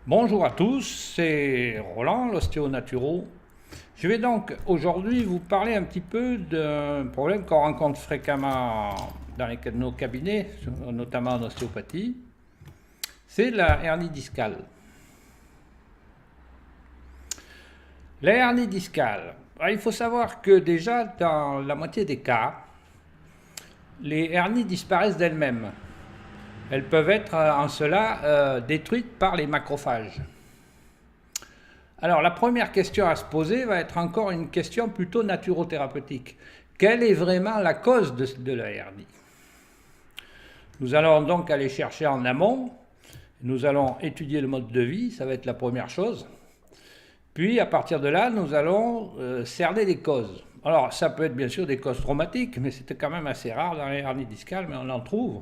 Bonjour à tous, c'est Roland, l'ostéo-naturo. Je vais donc aujourd'hui vous parler un petit peu d'un problème qu'on rencontre fréquemment dans nos cabinets, notamment en ostéopathie, c'est la hernie discale. La hernie discale, il faut savoir que déjà dans la moitié des cas, les hernies disparaissent d'elles-mêmes. Elles peuvent être en cela détruites par les macrophages. Alors la première question à se poser va être encore une question plutôt naturothérapeutique. Quelle est vraiment la cause de la hernie? Nous allons donc aller chercher en amont, nous allons étudier le mode de vie, ça va être la première chose. Puis à partir de là, nous allons cerner les causes. Alors ça peut être bien sûr des causes traumatiques, mais c'était quand même assez rare dans les hernies discales, mais on en trouve.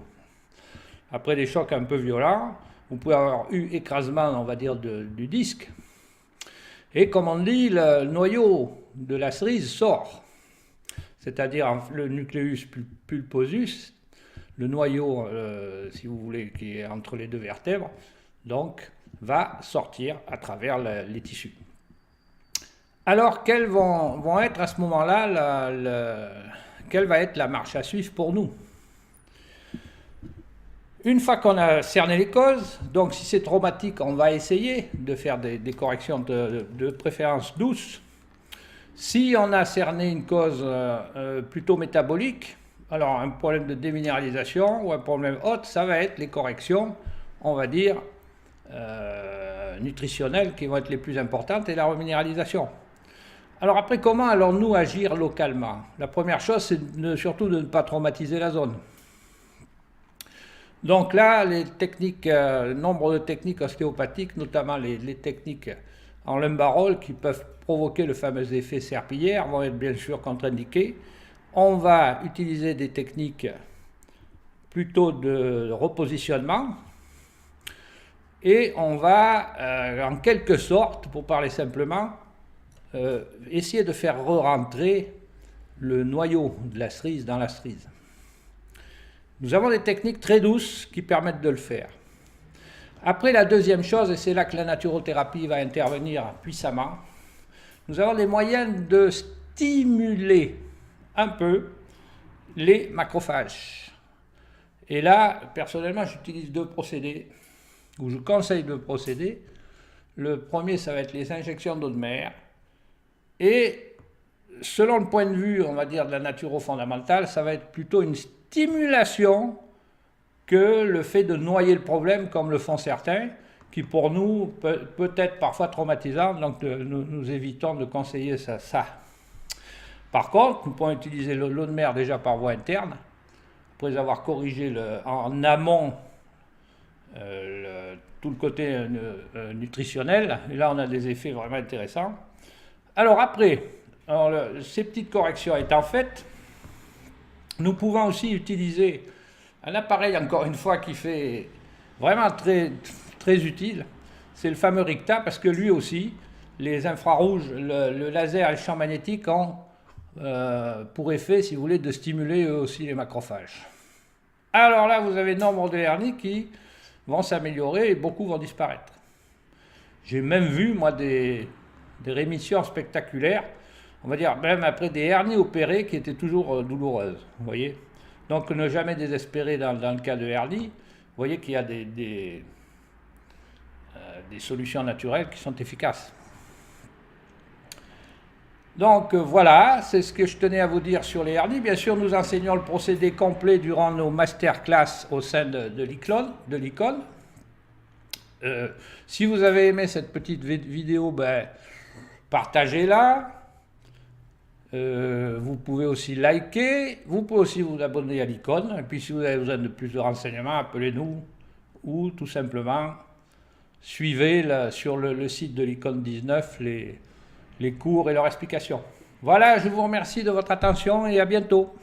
Après des chocs un peu violents, vous pouvez avoir eu écrasement, on va dire, du disque. Et comme on dit, le noyau de la cerise sort. C'est-à-dire le nucleus pulposus, le noyau, si vous voulez, qui est entre les deux vertèbres, donc va sortir à travers les tissus. Alors, quelles vont être à ce moment-là, quelle va être la marche à suivre pour nous? Une fois qu'on a cerné les causes, donc si c'est traumatique, on va essayer de faire des corrections de préférence douces. Si on a cerné une cause plutôt métabolique, alors un problème de déminéralisation ou un problème autre, ça va être les corrections, on va dire, nutritionnelles qui vont être les plus importantes et la reminéralisation. Alors après, comment allons-nous agir localement? La première chose, c'est surtout de ne pas traumatiser la zone. Donc là, les techniques, nombre de techniques ostéopathiques, notamment les techniques en lumbar roll qui peuvent provoquer le fameux effet serpillière, vont être bien sûr contre-indiquées. On va utiliser des techniques plutôt de repositionnement et on va, en quelque sorte, pour parler simplement, essayer de faire re-rentrer le noyau de la cerise dans la cerise. Nous avons des techniques très douces qui permettent de le faire. Après, la deuxième chose, et c'est là que la naturothérapie va intervenir puissamment, nous avons des moyens de stimuler un peu les macrophages. Et là, personnellement, j'utilise deux procédés, ou je conseille deux procédés. Le premier, ça va être les injections d'eau de mer. Et selon le point de vue, on va dire, de la naturo fondamentale, ça va être plutôt une stimulation que le fait de noyer le problème comme le font certains, qui pour nous peut être parfois traumatisant, donc nous évitons de conseiller ça. Par contre, nous pouvons utiliser l'eau de mer déjà par voie interne, après avoir corrigé en amont tout le côté nutritionnel, et là on a des effets vraiment intéressants. Alors après, ces petites corrections étant faites, nous pouvons aussi utiliser un appareil, encore une fois, qui fait vraiment très, très utile. C'est le fameux RICTA, parce que lui aussi, les infrarouges, le laser et le champ magnétique ont pour effet, si vous voulez, de stimuler eux aussi les macrophages. Alors là, vous avez nombre de hernies qui vont s'améliorer et beaucoup vont disparaître. J'ai même vu, moi, des rémissions spectaculaires, on va dire même après des hernies opérées qui étaient toujours douloureuses, vous voyez. Donc ne jamais désespérer dans le cas de hernie. Vous voyez qu'il y a des solutions naturelles qui sont efficaces. Donc voilà, c'est ce que je tenais à vous dire sur les hernies. Bien sûr, nous enseignons le procédé complet durant nos masterclass au sein de l'ICON. Si vous avez aimé cette petite vidéo, partagez-la. Vous pouvez aussi liker, vous pouvez aussi vous abonner à l'icône, et puis si vous avez besoin de plus de renseignements, appelez-nous, ou tout simplement suivez sur le site de l'icône 19 les cours et leurs explications. Voilà, je vous remercie de votre attention et à bientôt.